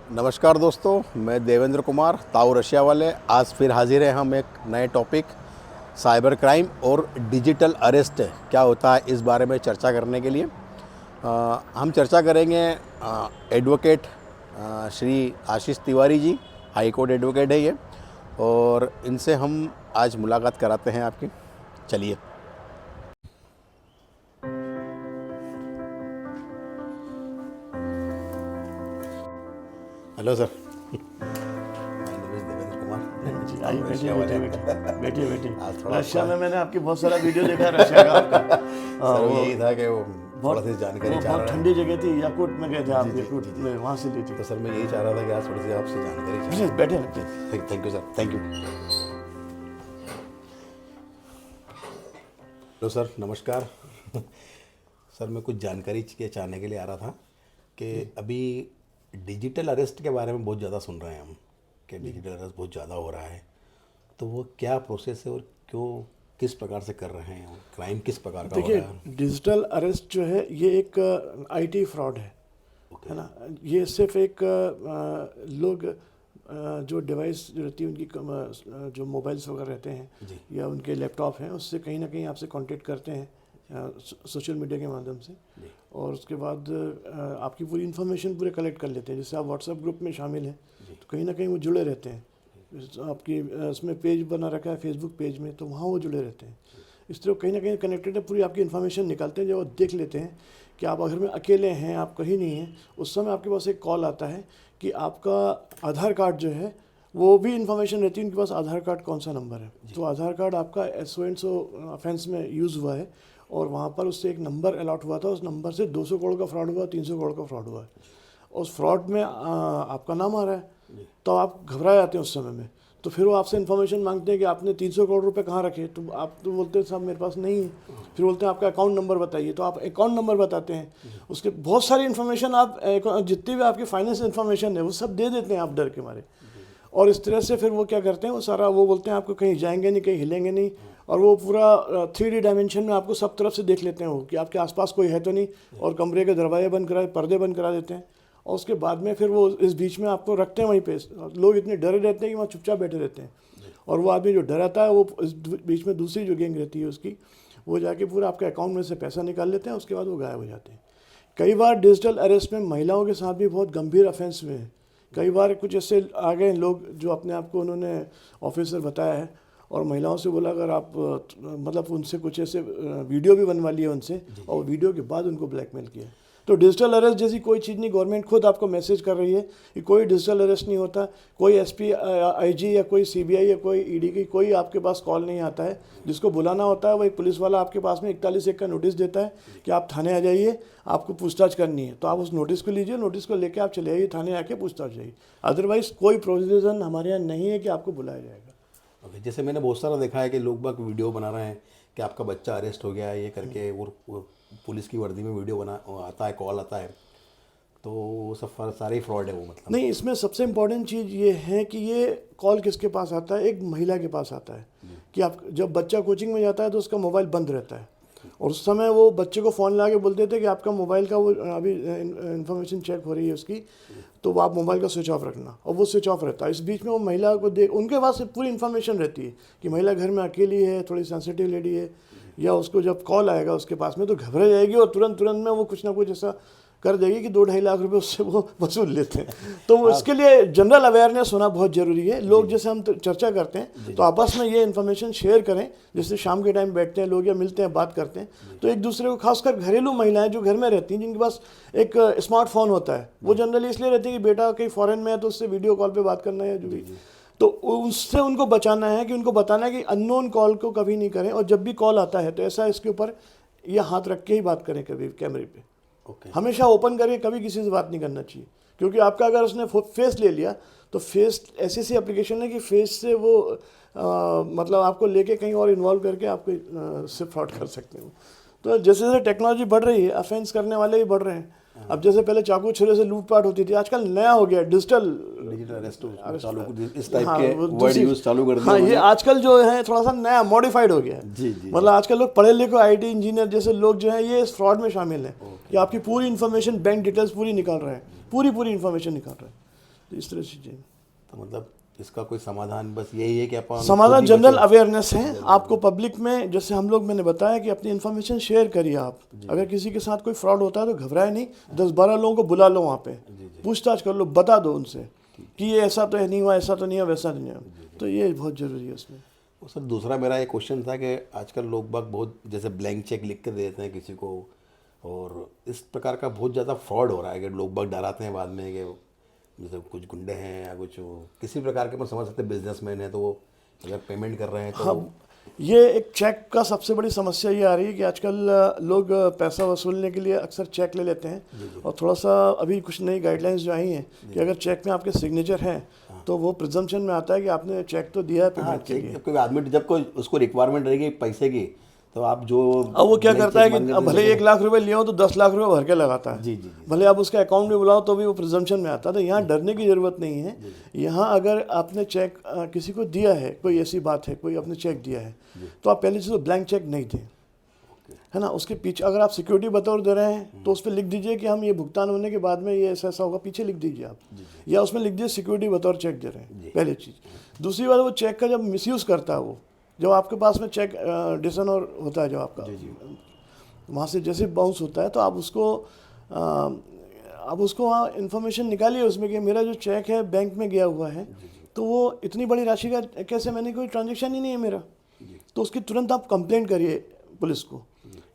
नमस्कार दोस्तों, मैं देवेंद्र कुमार ताऊ रशिया वाले। आज फिर हाजिर है हम एक नए टॉपिक साइबर क्राइम और डिजिटल अरेस्ट क्या होता है इस बारे में चर्चा करने के लिए। हम चर्चा करेंगे advocate Shri Ashish Tiwari ji, high court advocate है ये, और इनसे हम आज मुलाकात कराते हैं आपकी। चलिए। Hello sir. देवेंद्र कुमार जी, आइए रशिया बैठिए वाले। बैठिए बैठिए आज थोड़ा रशिया में मैंने आपकी बहुत सारा वीडियो देखा है रशिया का आपका। सर वो यही था कि वो थोड़ा सी बहुत जानकारी चाह बहुत रहा ठंडी जगह थी, याकूट में गए थे आप, जी, याकूट जी, जी। में वहाँ से ली थी। तो सर मैं यही चाह रहा था कि आज थोड़ी सी आपसे जानकारी प्लीज बैठे बैठे। Thank you sir, thank you. Hello sir, नमस्कार। सर मैं कुछ जानकारी चाहने के लिए आ रहा था कि अभी डिजिटल अरेस्ट के बारे में बहुत ज़्यादा सुन रहे हैं हम कि डिजिटल अरेस्ट बहुत ज़्यादा हो रहा है। तो वो क्या प्रोसेस है और क्यों, किस प्रकार से कर रहे हैं, क्राइम किस प्रकार का हो देखिए, रहा है? डिजिटल अरेस्ट जो है ये एक आईटी फ्रॉड है है ना। ये सिर्फ एक लोग जो डिवाइस जो रहती है उनकी जो मोबाइल्स वगैरह रहते हैं जी। या उनके लैपटॉप हैं, उससे कहीं ना कहीं आपसे कांटेक्ट करते हैं सोशल मीडिया के माध्यम से, और उसके बाद आपकी पूरी इन्फॉर्मेशन पूरे कलेक्ट कर लेते हैं। जैसे आप व्हाट्सएप ग्रुप में शामिल हैं तो कहीं ना कहीं वो जुड़े रहते हैं। आपकी इसमें पेज बना रखा है फेसबुक पेज में, तो वहाँ वो जुड़े रहते हैं। इस तरह कहीं ना कहीं कनेक्टेड है, पूरी आपकी इन्फॉर्मेशन निकालते हैं। जब वो देख लेते हैं कि आप अगर में अकेले हैं, आप कहीं नहीं हैं, उस समय आपके पास एक कॉल आता है कि आपका आधार कार्ड जो है, वो भी इन्फॉर्मेशन रहती है उनके पास, आधार कार्ड कौन सा नंबर है। तो आधार कार्ड आपका सो एंड सो ऑफेंस में यूज़ हुआ है और वहाँ पर उससे एक नंबर अलॉट हुआ था, उस नंबर से 200 करोड़ का फ्रॉड हुआ, 300 करोड़ का फ्रॉड हुआ है। उस फ्रॉड में आपका नाम आ रहा है, तो आप घबरा जाते हैं उस समय में। तो फिर वो आपसे इन्फॉर्मेशन मांगते हैं कि आपने 300 करोड़ रुपए कहाँ रखे, तो आप तो बोलते हैं साहब मेरे पास नहीं है। फिर बोलते हैं आपका अकाउंट नंबर बताइए, तो आप अकाउंट नंबर बताते हैं। उसके बहुत सारी इन्फॉर्मेशन आप जितनी भी आपकी फाइनेंस इन्फॉर्मेशन है वो सब दे देते हैं आप डर के मारे। और इस तरह से फिर वो क्या करते हैं, वो सारा वो बोलते हैं आपको कहीं जाएंगे नहीं, कहीं हिलेंगे नहीं, और वो पूरा 3D डायमेंशन में आपको सब तरफ से देख लेते हैं वो कि आपके आसपास कोई है तो नहीं, और कमरे के दरवाजे बंद करा, पर्दे बंद करा देते हैं। और उसके बाद में फिर वो इस बीच में आपको रखते हैं वहीं पे। लोग इतने डरे रहते हैं कि वहाँ चुपचाप बैठे रहते हैं, और वो आदमी जो डराता है वो इस बीच में दूसरी जो गैंग रहती है उसकी, वो जाके पूरा आपके अकाउंट में से पैसा निकाल लेते हैं, उसके बाद वो गायब हो जाते हैं। कई बार डिजिटल अरेस्ट में महिलाओं के साथ भी बहुत गंभीर ऑफेंस हुए हैं। कई बार कुछ ऐसे आ गए लोग जो अपने आप को उन्होंने ऑफिसर बताया है, और महिलाओं से बोला अगर आप मतलब उनसे कुछ ऐसे वीडियो भी बनवा लिए उनसे, और वीडियो के बाद उनको ब्लैकमेल किया। तो डिजिटल अरेस्ट जैसी कोई चीज़ नहीं, गवर्नमेंट खुद आपको मैसेज कर रही है कि कोई डिजिटल अरेस्ट नहीं होता। कोई एसपी, आईजी या कोई सीबीआई या कोई ईडी की कोई आपके पास कॉल नहीं आता है। जिसको बुलाना होता है वो एक पुलिस वाला आपके पास में 41 का नोटिस देता है कि आप थाने आ जाइए, आपको पूछताछ करनी है। तो आप उस नोटिस को लीजिए, नोटिस को लेकर आप चले आइए थाने, आके पूछताछ जाइए। अदरवाइज कोई प्रोविजन हमारे यहाँ नहीं है कि आपको बुलाया जाएगा। ओके, जैसे मैंने बहुत सारा देखा है कि लोग बाग वीडियो बना रहे हैं कि आपका बच्चा अरेस्ट हो गया है ये करके, वो पुलिस की वर्दी में वीडियो बना आता है, कॉल आता है, तो वो सब सारे ही फ्रॉड है वो, मतलब? नहीं, इसमें सबसे इम्पोर्टेंट चीज़ ये है कि ये कॉल किसके पास आता है, एक महिला के पास आता है कि आप जब बच्चा कोचिंग में जाता है तो उसका मोबाइल बंद रहता है, और उस समय वो बच्चे को फ़ोन ला के बोलते थे कि आपका मोबाइल का वो अभी इन्फॉर्मेशन चेक हो रही है उसकी, तो आप मोबाइल का स्विच ऑफ रखना, और वो स्विच ऑफ रहता है। इस बीच में वो महिला को उनके पास पूरी इन्फॉर्मेशन रहती है कि महिला घर में अकेली है, थोड़ी सेंसिटिव लेडी है, या उसको जब कॉल आएगा उसके पास में तो घबरा जाएगी, और तुरंत में वो कुछ ना कुछ ऐसा कर देगी कि 2-2.5 लाख रुपए उससे वो वसूल लेते हैं। तो वो इसके लिए जनरल अवेयरनेस होना बहुत ज़रूरी है। लोग जैसे हम चर्चा करते हैं तो आपस में ये इन्फॉर्मेशन शेयर करें। जैसे शाम के टाइम बैठते हैं लोग या मिलते हैं, बात करते हैं, तो एक दूसरे को, खासकर घरेलू महिलाएं जो घर में रहती हैं, जिनके पास एक स्मार्टफोन होता है, वो जनरली इसलिए रहती है कि बेटा कहीं फॉरेन में है तो उससे वीडियो कॉल पर बात करना है जो भी, तो उससे उनको बचाना है, कि उनको बताना है कि अननोन कॉल को कभी नहीं करें, और जब भी कॉल आता है तो ऐसा इसके ऊपर ये हाथ रख के ही बात करें, कभी कैमरे पे हमेशा ओपन करके कभी किसी से बात नहीं करना चाहिए। क्योंकि आपका अगर उसने फेस ले लिया तो फेस ऐसी सी एप्लीकेशन है कि फेस से वो मतलब आपको लेके कहीं और इन्वॉल्व करके आपको से फ्रॉड कर सकते हैं। तो जैसे जैसे टेक्नोलॉजी बढ़ रही है, ऑफेंस करने वाले भी बढ़ रहे हैं। अब जैसे पहले चाकू छुरे से लूटपाट होती थी, आजकल नया हो गया डिजिटल अरेस्ट चालू, इस टाइप हाँ, के वर्ड यूज चालू कर दिया। हाँ, ये आजकल जो है थोड़ा सा नया मॉडिफाइड हो गया है। जी जी, मतलब आजकल लोग पढ़े लिखे आईटी इंजीनियर जैसे लोग जो हैं ये इस फ्रॉड में शामिल हैं कि आपकी पूरी इन्फॉर्मेशन, बैंक डिटेल्स पूरी निकाल रहे हैं, पूरी इन्फॉर्मेशन निकाल रहे हैं। तो इस तरह से चीज़ें। तो मतलब इसका कोई समाधान बस यही है कि अपन समाधान खुद ही जनरल बचें। अवेयरनेस है। आपको पब्लिक में, जैसे हम लोग, मैंने बताया कि अपनी इन्फॉर्मेशन शेयर करिए आप। अगर किसी के साथ कोई फ्रॉड होता है तो घबराए नहीं, 10-12 लोगों को बुला लो वहाँ पे, पूछताछ कर लो, बता दो उनसे कि ये ऐसा तो नहीं हुआ, ऐसा तो नहीं हुआ, वैसा नहीं हुआ। तो ये बहुत ज़रूरी है उसमें। तो सर दूसरा मेरा एक क्वेश्चन था कि आजकल लोग बाग बहुत जैसे ब्लैंक चेक लिख के दे देते हैं किसी को, और इस प्रकार का बहुत ज़्यादा फ्रॉड हो रहा है कि लोग बाग डराते हैं बाद में कि जैसे कुछ गुंडे हैं या कुछ किसी प्रकार के, अपन समझ सकते हैं बिजनेसमैन है तो वो अगर पेमेंट कर रहे हैं तो हाँ, ये एक चेक का सबसे बड़ी समस्या ये आ रही है कि आजकल लोग पैसा वसूलने के लिए अक्सर चेक ले लेते हैं। और थोड़ा सा अभी कुछ नई गाइडलाइंस जो आई हैं कि अगर चेक में आपके सिग्नेचर हैं तो वो प्रिजम्पशन में आता है कि आपने चेक तो दिया है पेमेंट के लिए। जब कोई आदमी जब कोई उसको रिक्वायरमेंट रहेगी पैसे की, तो आप जो अब वो क्या blank करता है check कि मांगे तो भले देंगे। 1 लाख रुपए लिए हो तो 10 लाख रुपए भर के लगाता है। जी जी जी। भले आप उसका अकाउंट में बुलाओ तो भी वो प्रिजम्पशन में आता है। तो यहाँ डरने की ज़रूरत नहीं है। यहाँ अगर आपने चेक किसी को दिया है, कोई ऐसी बात है, कोई आपने चेक दिया है, तो आप पहले चीज़ तो ब्लैंक चेक नहीं दें, है ना। उसके पीछे अगर आप सिक्योरिटी बतौर दे रहे हैं तो उस पर लिख दीजिए कि हम ये भुगतान होने के बाद में ये ऐसा ऐसा होगा, पीछे लिख दीजिए आप, या उसमें लिख दीजिए सिक्योरिटी बतौर चेक दे रहे हैं, पहली चीज़। दूसरी बात, वो चेक का जब मिसयूज़ करता है, वो जब आपके पास में चेक डिसन और होता है, जब आपका वहाँ से जैसे बाउंस होता है, तो आप उसको वहाँ इन्फॉर्मेशन निकालिए उसमें कि मेरा जो चेक है बैंक में गया हुआ है, तो वो इतनी बड़ी राशि का कैसे, मैंने कोई ट्रांजेक्शन ही नहीं है मेरा। तो उसकी तुरंत आप कंप्लेंट करिए पुलिस को,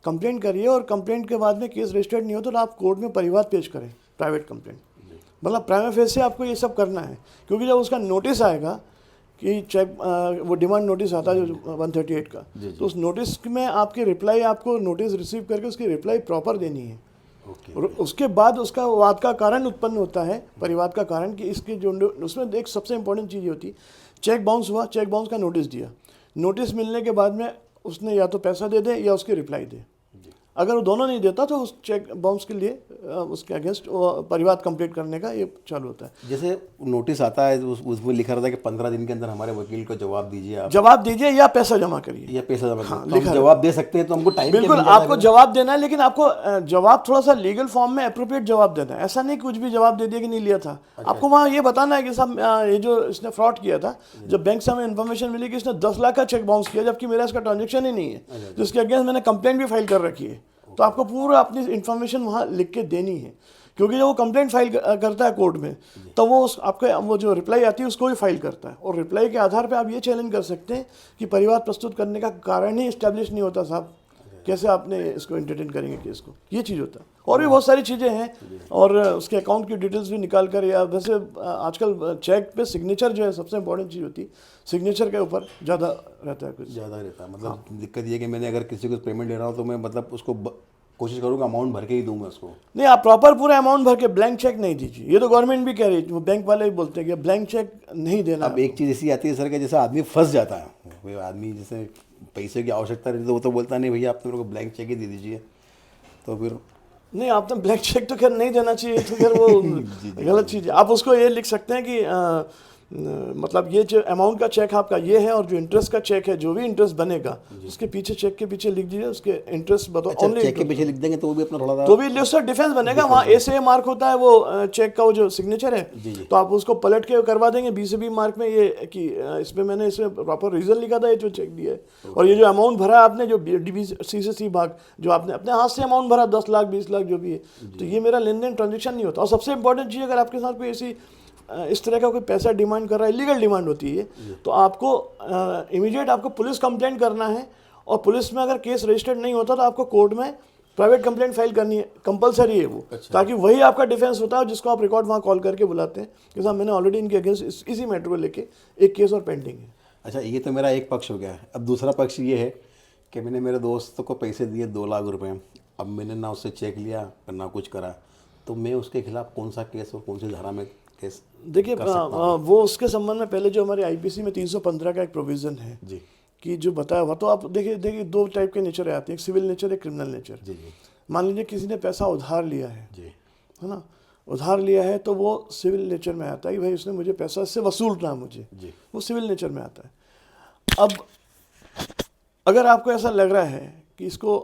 कंप्लेंट करिए, और कंप्लेंट के बाद में केस रजिस्टर्ड नहीं हो तो आप कोर्ट में परिवाद पेश करें, प्राइवेट कंप्लेंट। मतलब प्राइमा फेस से आपको ये सब करना है, क्योंकि जब उसका नोटिस आएगा कि चेक, वो डिमांड नोटिस आता है जो 138 का, तो उस नोटिस में आपकी रिप्लाई, आपको नोटिस रिसीव करके उसकी रिप्लाई प्रॉपर देनी है। और उसके बाद उसका वाद का कारण उत्पन्न होता है, परिवाद का कारण, कि इसके जो उसमें एक सबसे इंपॉर्टेंट चीज़ होती है, चेक बाउंस हुआ, चेक बाउंस का नोटिस दिया, नोटिस मिलने के बाद में उसने या तो पैसा दे दे या उसकी रिप्लाई दे। अगर वो दोनों नहीं देता तो उस चेक बाउंस के लिए उसके अगेंस्ट परिवाद कंप्लीट करने का ये चालू होता है। जैसे नोटिस आता है उसमें लिखा रहता है कि 15 दिन के अंदर हमारे वकील को जवाब दीजिए, आप जवाब दीजिए या पैसा जमा करिए, या पैसा जमा हाँ, करिए। तो हम जवाब दे सकते हैं, तो हमको टाइम बिल्कुल आपको जवाब देना है, लेकिन आपको जवाब थोड़ा सा लीगल फॉर्म में अप्रोप्रिएट जवाब देना है। ऐसा नहीं कुछ भी जवाब दे दिया कि नहीं लिया था। आपको वहाँ ये बताना है कि साहब ये जो इसने फ्रॉड किया था, जब बैंक से हमें इन्फॉर्मेशन मिली कि इसने 10 लाख का चेक बाउंस किया जबकि मेरा इसका ट्रांजेक्शन ही नहीं है, जिसके अगेंस्ट मैंने कंप्लेंट भी फाइल कर रखी है, तो आपको पूरा अपनी इन्फॉर्मेशन वहाँ लिख के देनी है। क्योंकि जब वो कंप्लेंट फाइल करता है कोर्ट में, तो वो आपके वो जो रिप्लाई आती है उसको भी फाइल करता है, और रिप्लाई के आधार पे आप ये चैलेंज कर सकते हैं कि परिवार प्रस्तुत करने का कारण ही इस्टेब्लिश नहीं होता, साहब कैसे आपने इसको एंटरटेन करेंगे केस को, ये चीज़ होता है। और भी बहुत सारी चीज़ें हैं, और उसके अकाउंट की डिटेल्स भी निकाल कर, या वैसे आजकल चेक पे सिग्नेचर जो है सबसे इंपॉर्टेंट चीज़ होती है, सिग्नेचर के ऊपर ज़्यादा रहता है, कुछ ज़्यादा रहता है। मतलब दिक्कत ये है कि मैंने अगर किसी को पेमेंट ले रहा हूँ तो मैं मतलब उसको कोशिश करूँगा अमाउंट भर के ही दूंगा उसको। नहीं, आप प्रॉपर पूरा अमाउंट भर के ब्लैंक चेक नहीं दीजिए। ये तो गवर्नमेंट भी कह रही है, वो बैंक वाले भी बोलते हैं कि ब्लैंक चेक नहीं देना। अब एक चीज़ ऐसी आती है सर कि जैसे आदमी फंस जाता है, कोई आदमी जैसे पैसे की आवश्यकता रहती है तो वो तो बोलता नहीं भैया आप तो मेरे को ब्लैंक चेक ही दे दीजिए, तो फिर नहीं, आपने ब्लैंक चेक तो खैर नहीं देना चाहिए, तो खैर वो गलत चीज़ है। आप उसको ये लिख सकते हैं कि मतलब ये जो अमाउंट का चेक आपका ये है, और जो इंटरेस्ट का चेक है, जो भी इंटरेस्ट बनेगा उसके पीछे, चेक के पीछे लिख दीजिए उसके इंटरेस्ट बताओ। अच्छा, चेक के पीछे लिख देंगे तो वो भी अपना थोड़ा तो भी उसका डिफेंस बनेगा। वहाँ ए से मार्क होता है, वो चेक का वो जो सिग्नेचर है, तो आप उसको पलट के करवा देंगे बी से बी मार्क में, ये कि इसमें मैंने इसमें प्रॉपर रीजन लिखा था ये जो चेक दिया है, और ये जो अमाउंट भरा आपने, जो डी सी से सी भाग जो आपने अपने हाथ से अमाउंट भरा 10 लाख 20 लाख जो भी है, तो ये मेरा लेन देन ट्रांजेक्शन नहीं होता। और सबसे इंपॉर्टेंट चीज़, अगर आपके साथ कोई ऐसी इस तरह का कोई पैसा डिमांड कर रहा है, लीगल डिमांड होती है, तो आपको इमीडिएट आपको पुलिस कंप्लेंट करना है, और पुलिस में अगर केस रजिस्टर्ड नहीं होता तो आपको कोर्ट में प्राइवेट कंप्लेंट फाइल करनी है, कंपलसरी है वो। अच्छा। ताकि वही आपका डिफेंस होता है, जिसको आप रिकॉर्ड वहाँ कॉल करके बुलाते हैं कि साहब मैंने ऑलरेडी इनके अगेंस्ट इसी मैटर को लेके एक केस और पेंडिंग है। अच्छा, ये तो मेरा एक पक्ष हो गया। अब दूसरा पक्ष ये है कि मैंने मेरे दोस्त को पैसे दिए 2 लाख रुपए, अब मैंने ना उससे चेक लिया ना कुछ करा, तो मैं उसके खिलाफ कौन सा केस और कौन सी धारा में केस? देखिए, वो उसके संबंध में पहले जो हमारे आईपीसी में 315 का एक प्रोविज़न है जी, कि जो बताया हुआ, तो आप देखिए 2 टाइप के नेचर आते हैं, एक सिविल नेचर, एक क्रिमिनल नेचर। जी जी। मान लीजिए किसी ने पैसा उधार लिया है जी, है ना, उधार लिया है, तो वो सिविल नेचर में आता है कि भाई उसने मुझे पैसा इससे वसूल रहा मुझे, वो सिविल नेचर में आता है। अब अगर आपको ऐसा लग रहा है कि इसको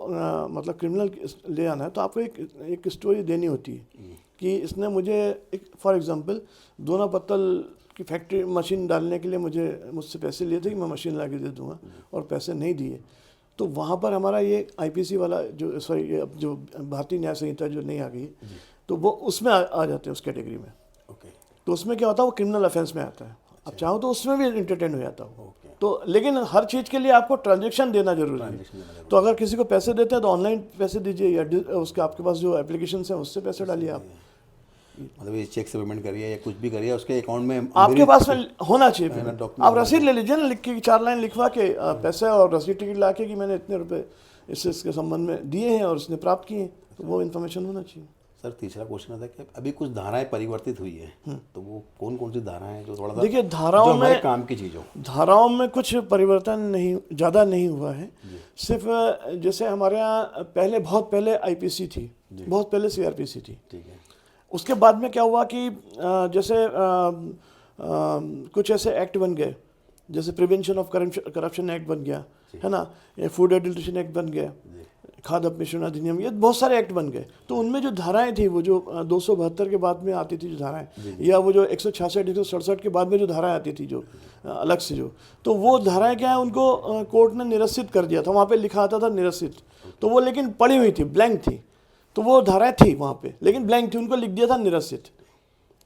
मतलब क्रिमिनल ले आना है, तो आपको एक स्टोरी देनी होती है कि इसने मुझे एक फॉर एग्जांपल दोना पत्तल की फैक्ट्री मशीन डालने के लिए मुझसे पैसे लिए थे कि मैं मशीन ला के दे दूँगा, और पैसे नहीं दिए, तो वहाँ पर हमारा ये आईपीसी वाला जो जो भारतीय न्याय संहिता जो नहीं आ गई, तो वो उसमें आ जाते हैं उस कैटेगरी में। ओके। तो उसमें क्या होता है, वो क्रिमिनल ऑफेंस में आता है। अब चाहो तो उसमें भी इंटरटेन हो जाता हूँ। तो लेकिन हर चीज़ के लिए आपको ट्रांजैक्शन देना जरूरी है। तो अगर किसी को पैसे देते हैं तो ऑनलाइन पैसे दीजिए, या उसके आपके पास जो एप्लीकेशन है उससे पैसे डालिए आप। मतलब ये चेक से पेमेंट करिए या कुछ भी करिए, उसके अकाउंट में आपके पास में होना चाहिए मेरा पेमेंट। document आप रसीद ले लीजिए ना, लिख के 4 लाइन लिखवा के पैसे और रसीद टिकट ला के कि मैंने इतने रुपए इसके संबंध में दिए हैं और उसने प्राप्त किए हैं, तो वो इन्फॉर्मेशन होना चाहिए। सर तीसरा क्वेश्चन था कि अभी कुछ धाराएं परिवर्तित हुई है, तो वो कौन कौन सी धाराएं हैं जो थोड़ा सा देखिए, धाराओं जो हमारे में काम की चीज़ हो? धाराओं में कुछ परिवर्तन नहीं, ज़्यादा नहीं हुआ है। सिर्फ जैसे हमारे यहाँ पहले, बहुत पहले आईपीसी थी, बहुत पहले सीआरपीसी थी। ठीक है। उसके बाद में क्या हुआ कि जैसे कुछ ऐसे एक्ट बन गए, जैसे प्रिवेंशन ऑफ करप्शन एक्ट बन गया है ना, ये फूड एडल्ट्रेशन एक्ट बन गया, खाद्य अपमिश्रण अधिनियम, ये बहुत सारे एक्ट बन गए। तो उनमें जो धाराएं थी, वो जो 272 के बाद में आती थी जो धाराएं, या वो जो 166 167 के बाद में जो धाराएं आती थी जो अलग से जो, तो वो धाराएं क्या है, उनको कोर्ट ने निरसित कर दिया था। वहाँ पे लिखा आता था निरसित, तो वो लेकिन पड़ी हुई थी, ब्लैंक थी। तो वो धाराएं थी वहाँ पे, लेकिन ब्लैंक थी, उनको लिख दिया था निरसित,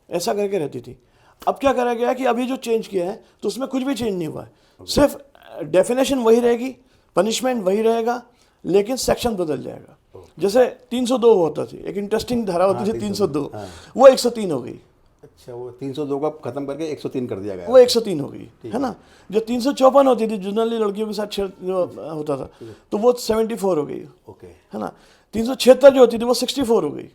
ऐसा करके रहती थी। अब क्या करा गया कि अभी जो चेंज किया है, तो उसमें कुछ भी चेंज नहीं हुआ है। सिर्फ डेफिनेशन वही रहेगी, पनिशमेंट वही रहेगा, लेकिन सेक्शन बदल जाएगा। जैसे 302 होता थी, एक इंटरेस्टिंग धारा होती थी 302, वो 103 हो गई। अच्छा, वो 302 का खत्म करके 103 कर दिया गया, वो 103 हो गई, है ना। जो 354 होती थी, जनरली लड़कियों के साथ जो होता था, तो वो 74 हो गई, ओके, है ना। 376 जो होती थी वो 64 हो गई।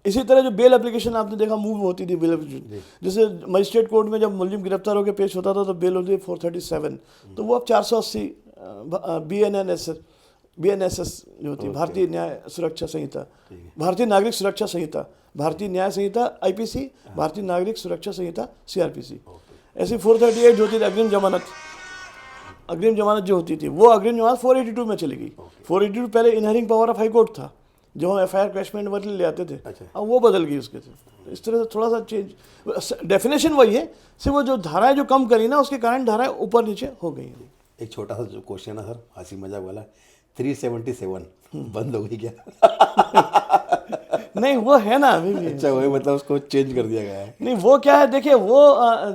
इसी तरह जो बेल एप्लीकेशन आपने देखा मूव होती थी, बेल एप्लीकेशन, जैसे मजिस्ट्रेट कोर्ट में जब मुलजिम गिरफ्तार होकर पेश होता था तो बेल होती थी 437, तो वो अब 480 BNSS जो होती है, भारतीय न्याय सुरक्षा संहिता, भारतीय नागरिक सुरक्षा संहिता, भारतीय न्याय संहिता आईपीसी, भारतीय नागरिक सुरक्षा संहिता सीआरपीसी। ऐसी 438 जो होती थी अग्रिम जमानत, अग्रिम जमानत जो होती थी, वो अग्रिम जमानत 482 में चली गई। 482 पहले इनहरिंग पावर ऑफ हाई कोर्ट था, जो हम FIR क्रैशमेंट वर्क ले आते थे, अब वो बदल गई उसके थे। तो इस तरह से थोड़ा सा चेंज, डेफिनेशन वही है, सिर्फ वो जो धाराएं जो कम करी ना, उसके कारण धाराएं ऊपर नीचे हो गई। एक छोटा सा जो क्वेश्चन है सर, हंसी मजाक वाला, 377 बंद हो गई क्या? नहीं, वो है ना अभी भी। अच्छा, वही मतलब उसको चेंज कर दिया गया है? नहीं, वो क्या है, देखिए वो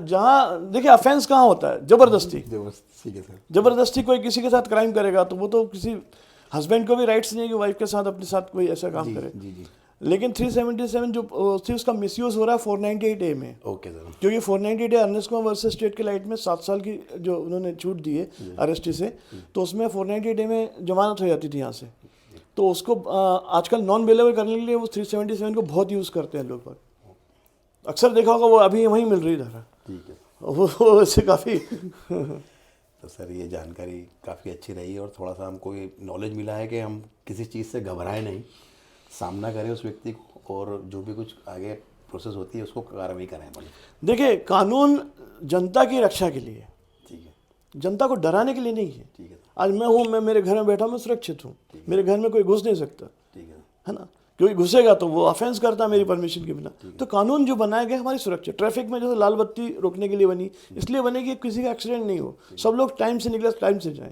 जहाँ देखिए ऑफेंस कहाँ होता है, जबरदस्ती। ठीक है सर। जबरदस्ती कोई किसी के साथ क्राइम करेगा तो वो तो किसी हस्बैंड को भी राइट्स नहीं है कि वाइफ के साथ अपने साथ कोई ऐसा काम करे। जी। लेकिन 377 जो थी उसका मिसयूज हो रहा है 498A में। Okay sir. क्योंकि 498A Arnesh Kumar versus state के लाइट में 7 साल की जो उन्होंने छूट दी है अरेस्टी से, तो उसमें 498A में जमानत हो जाती थी यहाँ से। तो उसको आजकल नॉन बेलेबल करने के लिए वो 377 को बहुत यूज़ करते हैं लोग। अक्सर देखा होगा वो अभी वहीं मिल रही धारा। ठीक है, वो वैसे काफ़ी तो सर ये जानकारी काफ़ी अच्छी रही और थोड़ा सा हमको ये नॉलेज मिला है कि हम किसी चीज़ से घबराएं नहीं, सामना करें उस व्यक्ति को, और जो भी कुछ आगे प्रोसेस होती है उसको कार्रवाई करें। देखिए, कानून जनता की रक्षा के लिए, ठीक है, जनता को डराने के लिए नहीं है। ठीक है, आज मैं मेरे घर में बैठा, मैं सुरक्षित हूँ, मेरे घर में कोई घुस नहीं सकता, ठीक है ना। कोई घुसेगा तो वो ऑफेंस करता है मेरी परमिशन के बिना। तो कानून जो बनाया गया हमारी सुरक्षा, ट्रैफिक में जैसे लाल बत्ती रोकने के लिए बनी, इसलिए बनी कि किसी का एक्सीडेंट नहीं हो, सब लोग टाइम से निकले, टाइम से जाएं।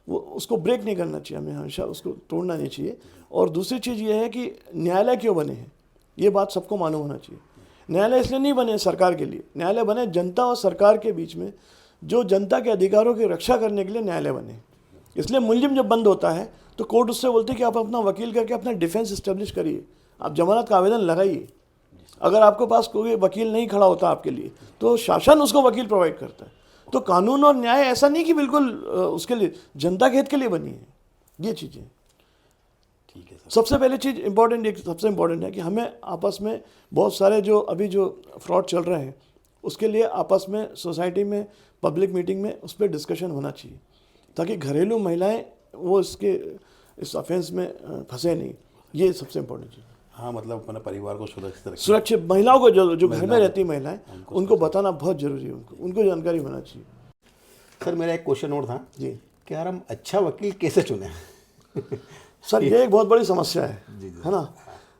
वो उसको ब्रेक नहीं करना चाहिए, हमें हमेशा उसको तोड़ना नहीं चाहिए। और दूसरी चीज़ ये है कि न्यायालय क्यों बने हैं, ये बात सबको मालूम होना चाहिए। न्यायालय इसलिए नहीं बने सरकार के लिए, न्यायालय बने जनता और सरकार के बीच में, जो जनता के अधिकारों की रक्षा करने के लिए न्यायालय बने। इसलिए मुलजिम जब बंद होता है तो कोर्ट उससे बोलती है कि आप अपना वकील करके अपना डिफेंस इस्टेब्लिश करिए, आप जमानत का आवेदन लगाइए। अगर आपके पास कोई वकील नहीं खड़ा होता आपके लिए, तो शासन उसको वकील प्रोवाइड करता है। तो कानून और न्याय ऐसा नहीं कि बिल्कुल उसके लिए, जनता के हित के लिए बनी है ये चीज़ें। ठीक है सर। सबसे पहले चीज़ इंपॉर्टेंट, एक सबसे इंपॉर्टेंट है कि हमें आपस में बहुत सारे जो अभी जो फ्रॉड चल रहे हैं, उसके लिए आपस में सोसाइटी में पब्लिक मीटिंग में उस पर डिस्कशन होना चाहिए, ताकि घरेलू महिलाएं वो इस ऑफेंस में फंसे नहीं। ये सबसे इम्पोर्टेंट चीज़। हाँ, मतलब अपने परिवार को सुरक्षित रखें। सुरक्षित महिलाओं को जो घर में रहती महिलाएं, उनको बताना बहुत जरूरी है, उनको जानकारी होना चाहिए। सर मेरा एक क्वेश्चन और था जी, कि यार हम अच्छा वकील कैसे चुने? सर ये एक बहुत बड़ी समस्या है, है ना।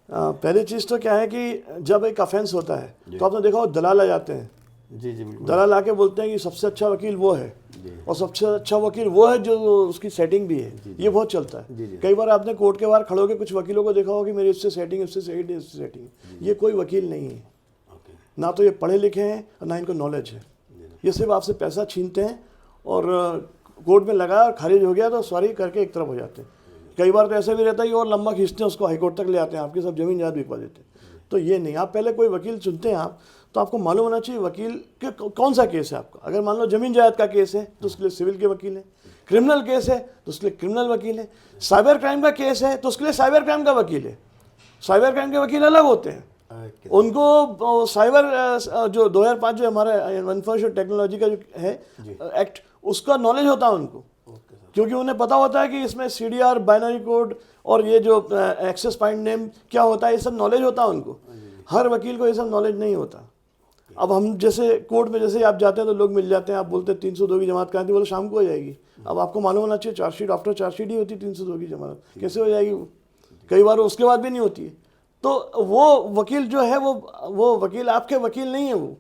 पहली चीज़ तो क्या है कि जब एक ऑफेंस होता है तो आपने देखा हो दलाल आ जाते हैं। जी जी बिल्कुल। दलाल आके बोलते हैं कि सबसे अच्छा वकील वो है और सबसे अच्छा वकील वो है जो उसकी सेटिंग भी है। ये बहुत चलता है। कई बार आपने कोर्ट के बाहर खड़े होकर कुछ वकीलों को देखा हो कि मेरी इससे सेटिंग, इससे सेटिंग, इससे सेटिंग। ये कोई वकील नहीं है, ना तो ये पढ़े लिखे हैं और ना इनको नॉलेज है। ये सिर्फ आपसे पैसा छीनते हैं और कोर्ट में लगा और खारिज हो गया तो सॉरी करके एक तरफ हो जाते हैं। कई बार तो ऐसा भी रहता है कि और लंबा खींचते हैं, उसको हाईकोर्ट तक ले आते हैं, आपकी सब जमीन जायदाद बिकवा देते हैं। तो ये नहीं, आप पहले कोई वकील चुनते हैं आप तो आपको मालूम होना चाहिए वकील के कौन सा केस है आपका। अगर मान लो जमीन जायदाद का केस है तो उसके लिए सिविल के वकील हैं, क्रिमिनल केस है तो उसके लिए क्रिमिनल वकील है, साइबर क्राइम का केस है तो उसके लिए साइबर क्राइम का वकील है। साइबर क्राइम के वकील अलग होते हैं, उनको साइबर जो 2005 जो हमारा इंफॉर्मेशन टेक्नोलॉजी का जो है एक्ट, उसका नॉलेज होता है उनको, क्योंकि उन्हें पता होता है कि इसमें CDR, बाइनरी कोड और ये जो एक्सेस पॉइंट नेम क्या होता है, ये सब नॉलेज होता है उनको। हर वकील को ये सब नॉलेज नहीं होता। अब हम जैसे कोर्ट में जैसे आप जाते हैं तो लोग मिल जाते हैं, आप बोलते हैं 302 की जमानत कहाँ थी, बोले शाम को हो जाएगी। अब आपको मालूम होना चाहिए चार्जशीट आफ्टर चार्जशीट ही होती 302 की जमानत, कैसे हो जाएगी वो? कई बार उसके बाद भी नहीं होती है। तो वो वकील जो है वो वकील आपके वकील नहीं है वो।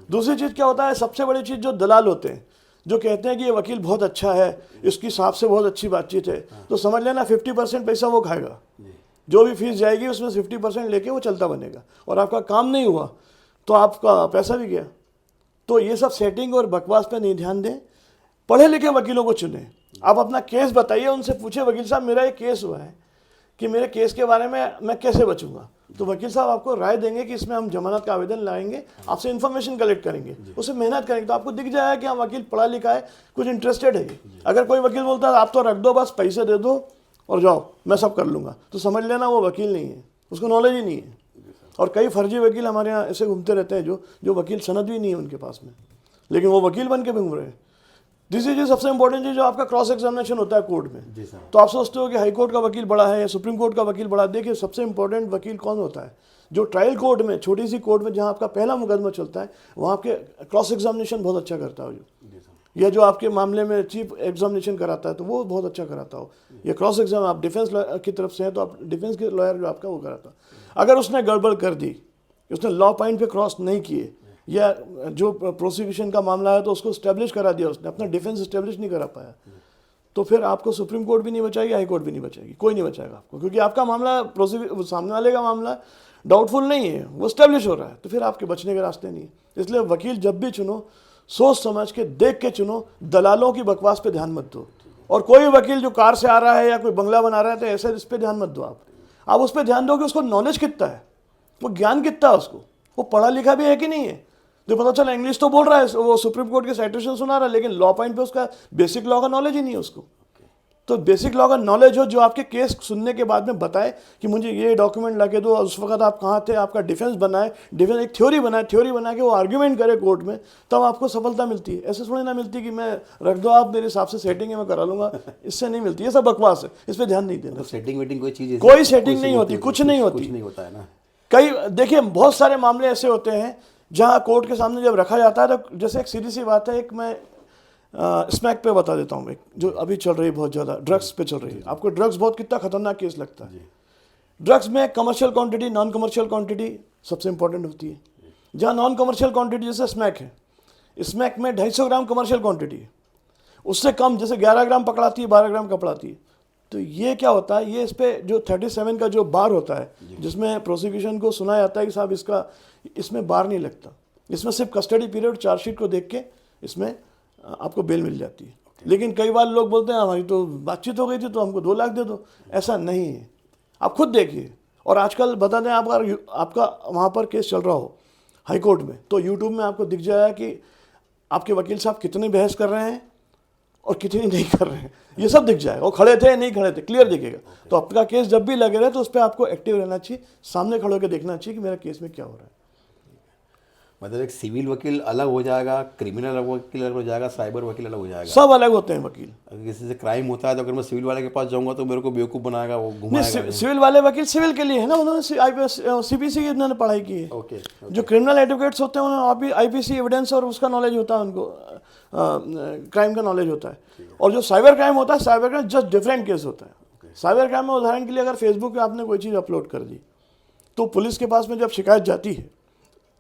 दूसरी चीज़ क्या होता है, सबसे बड़ी चीज़ जो दलाल होते हैं जो कहते हैं कि ये वकील बहुत अच्छा है, इसकी साहब से बहुत अच्छी बातचीत है, तो समझ लेना 50% पैसा वो खाएगा। जो भी फीस जाएगी उसमें 50% लेके वो चलता बनेगा, और आपका काम नहीं हुआ तो आपका पैसा भी गया। तो ये सब सेटिंग और बकवास पे नहीं ध्यान दें, पढ़े लिखे वकीलों को चुनें। आप अपना केस बताइए, उनसे पूछे वकील साहब मेरा ये केस हुआ है कि मेरे केस के बारे में मैं कैसे बचूंगा, तो वकील साहब आपको राय देंगे कि इसमें हम जमानत का आवेदन लाएंगे, आपसे इन्फॉर्मेशन कलेक्ट करेंगे, उससे मेहनत करेंगे, तो आपको दिख जाएगा कि हाँ वकील पढ़ा लिखा है, कुछ इंटरेस्टेड है। अगर कोई वकील बोलता है आप तो रख दो बस पैसे दे दो और जाओ मैं सब कर लूँगा, तो समझ लेना वो वकील नहीं है, उसको नॉलेज ही नहीं है। और कई फर्जी वकील हमारे यहाँ ऐसे घूमते रहते हैं जो वकील सनद भी नहीं है उनके पास में, लेकिन वो वकील बन के घूम रहे हैं। दूसरी चीज़ सबसे इंपॉर्टेंट चीज़ जो आपका क्रॉस एग्जामिनेशन होता है कोर्ट में, तो आप सोचते हो कि हाई कोर्ट का वकील बड़ा है या सुप्रीम कोर्ट का वकील बड़ा। देखिए सबसे इंपॉर्टेंट वकील कौन होता है, जो ट्रायल कोर्ट में, छोटी सी कोर्ट में जहाँ आपका पहला मुकदमा चलता है, वहाँ आपके क्रॉस एग्जामिनेशन बहुत अच्छा करता हो, या जो आपके मामले में चीफ एग्जामिनेशन कराता है तो वो बहुत अच्छा कराता हो। ये क्रॉस एग्जाम, आप डिफेंस की तरफ से हैं तो आप डिफेंस के लॉयर जो आपका वो कराता। अगर उसने गड़बड़ कर दी, उसने लॉ पॉइंट पे क्रॉस नहीं किए, या जो प्रोसिक्यूशन का मामला है तो उसको स्टैब्लिश करा दिया, उसने अपना डिफेंस स्टैब्लिश नहीं करा पाया, तो फिर आपको सुप्रीम कोर्ट भी नहीं बचाएगी, हाई कोर्ट भी नहीं बचाएगी, कोई नहीं बचाएगा आपको, क्योंकि आपका मामला सामने वाले का मामला डाउटफुल नहीं है, वो स्टैब्लिश हो रहा है, तो फिर आपके बचने के रास्ते नहीं है। इसलिए वकील जब भी चुनो सोच समझ के देख के चुनो, दलालों की बकवास पे ध्यान मत दो। और कोई वकील जो कार से आ रहा है या कोई बंगला बना रहा है तो ऐसे इस पर ध्यान मत दो। आप उस पर ध्यान दो कि उसको नॉलेज कितना है, वो ज्ञान कितना है, उसको वो पढ़ा लिखा भी है कि नहीं है। जो पता चला इंग्लिश तो बोल रहा है, वो सुप्रीम कोर्ट के साइटेशन सुना रहा है, लेकिन लॉ पॉइंट पे उसका बेसिक लॉ का नॉलेज ही नहीं है उसको। तो बेसिक लॉ का नॉलेज हो जो आपके केस सुनने के बाद में बताए कि मुझे ये डॉक्यूमेंट ला के दो, उस वक्त आप कहाँ थे, आपका डिफेंस बनाए, डिफेंस एक थ्योरी बनाए, थ्योरी बना के वो आर्ग्यूमेंट करे कोर्ट में, तब आपको सफलता मिलती है। ऐसे थोड़ी ना मिलती कि मैं रख दो आप मेरे हिसाब से सेटिंग है मैं करा लूँगा, इससे नहीं मिलती। ये सब बकवास है, इस पर ध्यान नहीं देना। सेटिंग वेटिंग कोई चीज़, कोई सेटिंग नहीं होती, कुछ नहीं होती, कुछ नहीं होता है ना। कई देखिए बहुत सारे मामले ऐसे होते हैं जहाँ कोर्ट के सामने जब रखा जाता है तो जैसे एक सीधी सी बात है, एक मैं स्मैक पे बता देता हूँ, एक जो अभी चल रही है बहुत ज़्यादा, ड्रग्स पे चल रही है। आपको ड्रग्स बहुत कितना खतरनाक केस लगता है। ड्रग्स में commercial quantity, non commercial quantity सबसे इंपॉर्टेंट होती है। जहाँ नॉन कमर्शियल क्वांटिटी जैसे स्मैक है, स्मैक में 250 ग्राम कमर्शियल क्वांटिटी है, उससे कम जैसे 11 ग्राम पकड़ाती है, 12 ग्राम पकड़ाती है। तो ये क्या होता है, ये इस पर जो 37 का जो बार होता है, जिसमें प्रोसिक्यूशन को सुना जाता है कि साहब इसका, इसमें बार नहीं लगता, इसमें सिर्फ कस्टडी पीरियड चार्जशीट को देख के इसमें आपको बेल मिल जाती है। लेकिन कई बार लोग बोलते हैं हमारी तो बातचीत हो गई थी तो हमको 2 लाख दे दो। ऐसा नहीं है, आप खुद देखिए। और आजकल बता दें, आप अगर आपका वहाँ पर केस चल रहा हो हाई कोर्ट में, तो यूट्यूब में आपको दिख जाएगा कि आपके वकील साहब कितनी बहस कर रहे हैं और कितनी नहीं कर रहे हैं, ये सब दिख जाएगा। वो खड़े थे नहीं खड़े थे, क्लियर दिखेगा। तो आपका केस जब भी लगे रहे तो उस पर आपको एक्टिव रहना चाहिए, सामने खड़े होकर देखना चाहिए कि मेरा केस में क्या हो रहा है। मतलब एक सिविल वकील अलग हो जाएगा, क्रिमिनल वकील अलग हो जाएगा, साइबर वकील अलग हो जाएगा, सब अलग होते हैं वकील। अगर किसी से क्राइम होता है तो अगर मैं सिविल वाले के पास जाऊंगा तो मेरे को बेवकूफ़ बनाएगा, वो घुमाएगा। सिविल वाले वकील सिविल के लिए है ना, उन्होंने CPC की उन्होंने पढ़ाई की है। ओके। जो क्रिमिनल एडवोकेट्स होते हैं उन्होंने IPC एविडेंस और उसका नॉलेज होता है, उनको क्राइम का नॉलेज होता है। और जो साइबर क्राइम होता है, cyber crime just different case होता है। साइबर क्राइम में उदाहरण के लिए अगर फेसबुक पे आपने कोई चीज़ अपलोड कर दी तो पुलिस के पास में जब शिकायत जाती है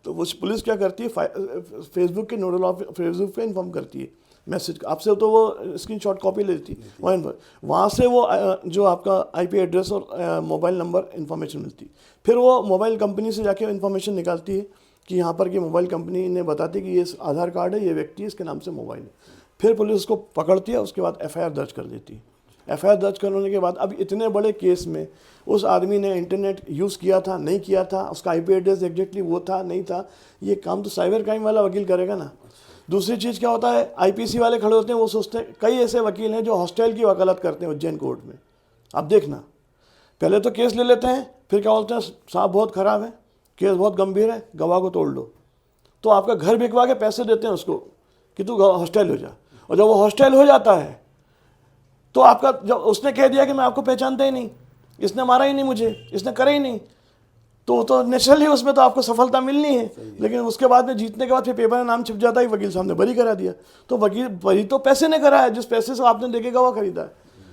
तो वो पुलिस क्या करती है, फेसबुक के नोडल फेसबुक पे इन्फॉर्म करती है मैसेज आपसे, तो वो स्क्रीनशॉट कॉपी लेती है, वहाँ से वो जो आपका आईपी एड्रेस और मोबाइल नंबर इन्फॉर्मेशन मिलती, फिर वो मोबाइल कंपनी से जाके इन्फॉर्मेशन निकालती है कि यहाँ पर की मोबाइल कंपनी ने बताती कि ये आधार कार्ड है, ये व्यक्ति है, इसके नाम से मोबाइल है। फिर पुलिस उसको पकड़ती है, उसके बाद एफआईआर दर्ज कर देती है। एफआईआर दर्ज करने के बाद अब इतने बड़े केस में उस आदमी ने इंटरनेट यूज़ किया था नहीं किया था, उसका आईपी एड्रेस एग्जैक्टली वो था नहीं था, ये काम तो साइबर क्राइम वाला वकील करेगा ना। दूसरी चीज़ क्या होता है, आईपीसी वाले खड़े होते हैं, वो सोचते हैं, कई ऐसे वकील हैं जो हॉस्टेल की वकालत करते हैं उज्जैन कोर्ट में। अब देखना, पहले तो केस ले लेते हैं, फिर क्या बोलते हैं, साहब बहुत ख़राब है, केस बहुत गंभीर है, गवाह को तोड़ लो, तो आपका घर बिकवा के पैसे देते हैं उसको कि तू हॉस्टेल हो जा। और जब वो हॉस्टेल हो जाता है तो आपका, जब उसने कह दिया कि मैं आपको पहचानता ही नहीं, इसने मारा ही नहीं मुझे, इसने करा ही नहीं, तो नेचुरली उसमें तो आपको सफलता मिलनी है। लेकिन उसके बाद में जीतने के बाद फिर पेपर में नाम छिप जाता है, वकील साहब ने बरी करा दिया, तो वकील बरी तो पैसे ने करा है, जिस पैसे से आपने देखेगा वो खरीदा है।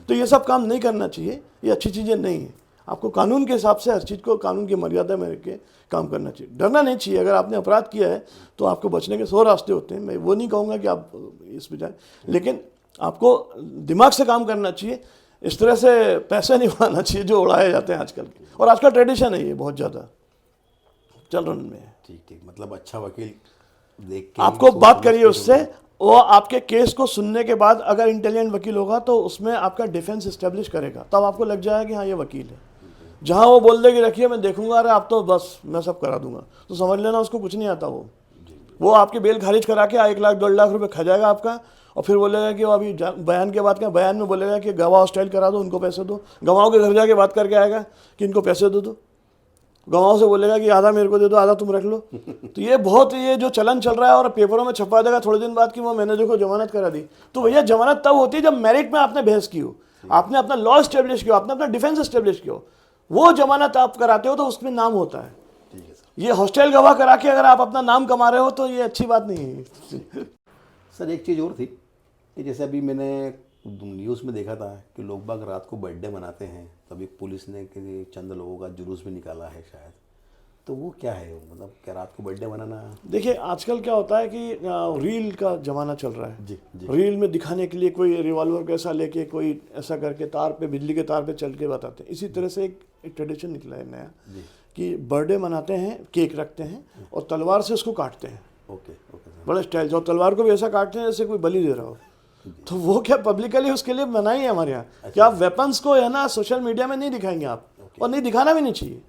तो ये सब काम नहीं करना चाहिए, ये अच्छी चीज़ें नहीं है। आपको कानून के हिसाब से हर चीज़ को कानून की मर्यादा में रख के काम करना चाहिए, डरना नहीं चाहिए। अगर आपने अपराध किया है तो आपको बचने के 100 रास्ते होते हैं, मैं वो नहीं कहूँगा कि आप इस पर जाए, लेकिन आपको दिमाग से काम करना चाहिए। इस तरह से पैसे नहीं उड़ाना चाहिए जो उड़ाए जाते हैं आजकल, और आजकल ट्रेडिशन है ये बहुत ज़्यादा चल रन में है। ठीक ठीक, मतलब अच्छा वकील देख के आपको बात करिए उससे, वो आपके केस को सुनने के बाद अगर इंटेलिजेंट वकील होगा तो उसमें आपका डिफेंस इस्टेब्लिश करेगा, तब आपको लग जाएगा कि हाँ ये वकील है। जहाँ वो बोल देगी रखिए मैं देखूंगा, अरे आप तो बस मैं सब करा दूंगा, तो समझ लेना उसको कुछ नहीं आता। वो आपके बेल खारिज करा के 1 लाख 1.5 लाख रुपए खा जाएगा आपका, और फिर बोलेगा कि वो अभी बयान के बाद क्या, बयान में बोलेगा कि गवाह हॉस्टाइल करा दो, उनको पैसे दो, गवाहों के घर जाके बात करके आएगा कि इनको पैसे दे दो, गवाहों से बोलेगा कि आधा मेरे को दे दो, आधा तुम रख लो। तो ये जो चलन चल रहा है, और पेपरों में छपवा देगा थोड़े दिन बाद कि वो मैनेजर को जमानत करा दी। तो भैया जमानत तब होती है जब मेरिट में आपने बहस की हो, आपने अपना लॉ स्टेब्लिश किया, आपने अपना डिफेंस स्टेब्लिश किया हो, वो जमानत आप कराते हो तो उसमें नाम होता है। ये हॉस्टेल गवाह करा के अगर आप अपना नाम कमा रहे हो तो ये अच्छी बात नहीं है। सर एक चीज़ और थी कि जैसे अभी मैंने न्यूज़ में देखा था कि लोग बाग रात को बर्थडे मनाते हैं, तभी पुलिस ने कि चंद लोगों का जुलूस भी निकाला है शायद, तो वो क्या है, मतलब क्या रात को बर्थडे मनाना? देखिए आजकल क्या होता है कि रील का ज़माना चल रहा है जी, जी। रील में दिखाने के लिए कोई रिवॉल्वर कैसा लेके, कोई ऐसा करके तार पे, बिजली के तार पे चल के बताते हैं। इसी तरह से एक ट्रेडिशन निकला है नया कि बर्थडे मनाते हैं, केक रखते हैं और तलवार से उसको काटते हैं। ओके ओके, बड़े स्टाइल से, और तलवार को भी ऐसा काटते हैं जैसे कोई बलि दे रहा हो। तो वो क्या पब्लिकली उसके लिए मनाही है हमारे यहाँ कि आप वेपन्स को है ना सोशल मीडिया में नहीं दिखाएंगे आप, और नहीं दिखाना भी नहीं चाहिए।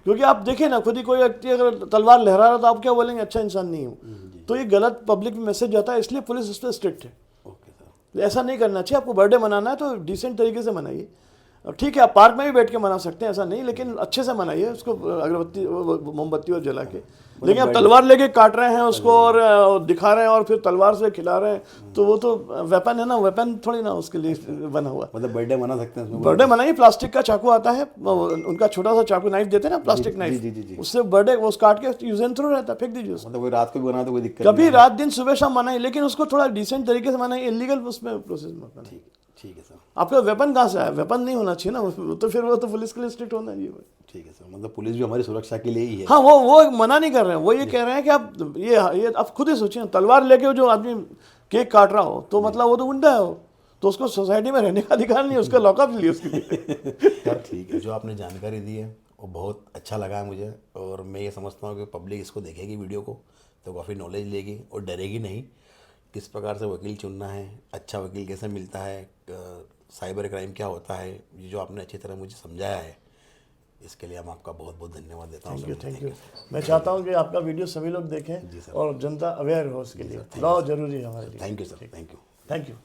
क्योंकि आप देखें ना, खुद ही कोई व्यक्ति अगर तलवार लहरा रहा तो आप क्या बोलेंगे, अच्छा इंसान नहीं हूँ, तो ये गलत पब्लिक में मैसेज जाता है, इसलिए पुलिस इस पर स्ट्रिक्ट है। ऐसा नहीं करना चाहिए। आपको बर्थडे मनाना है तो डिसेंट तरीके से मनाइए। ठीक है, आप पार्क में भी बैठ के मना सकते हैं, ऐसा नहीं, लेकिन अच्छे से मनाइए उसको, अगरबत्ती मोमबत्ती और जला के। लेकिन आप तलवार लेके काट रहे हैं उसको और दिखा रहे हैं और फिर तलवार से खिला रहे हैं, तो वो तो वेपन है ना, वेपन थोड़ी ना उसके लिए बना हुआ। मतलब बर्थडे मना सकते हैं, बर्थडे मनाइए। प्लास्टिक का चाकू आता है, उनका छोटा सा चाकू नाइफ देते हैं ना, प्लास्टिक नाइफ, उससे बर्थडे वो काट के यूज एंड थ्रो रहता है, फेंक दीजिए उसको। मतलब रात को भी बना तो कोई दिक्कत कभी रात दिन सुबह शाम मनाइए, लेकिन उसको थोड़ा डिसेंट तरीके से मनाइए, इलीगल उसमें प्रोसेस मत बनाइए। ठीक है सर। आपका वेपन कहाँ से आया? वेपन नहीं होना चाहिए ना, तो फिर वो तो पुलिस के लिए स्ट्रिक्ट होना चाहिए। ठीक है सर, मतलब पुलिस भी हमारी सुरक्षा के लिए ही है। हाँ, वो मना नहीं कर रहे हैं, वो ये कह रहे हैं कि आप ये आप खुद ही सोचिए, तलवार लेके जो आदमी केक काट रहा हो तो मतलब वो तो गुंडा है, तो उसको सोसाइटी में रहने का अधिकार नहीं है, उसका लॉकअप लिए उसके लिए। यार ठीक है, जो आपने जानकारी दी है वो बहुत अच्छा लगा है मुझे, और मैं ये समझता हूँ कि पब्लिक इसको देखेगी वीडियो को तो काफ़ी नॉलेज लेगी और डरेगी नहीं। किस प्रकार से वकील चुनना है, अच्छा वकील कैसे मिलता है, साइबर क्राइम क्या होता है, ये जो आपने अच्छी तरह मुझे समझाया है, इसके लिए हम आपका बहुत बहुत धन्यवाद देता हूँ। Thank you. मैं चाहता हूँ कि आपका वीडियो सभी लोग देखें और जनता अवेयर हो उसके लिए। लॉ जरूरी है हमारे लिए। Thank you sir, thank you. Thank you.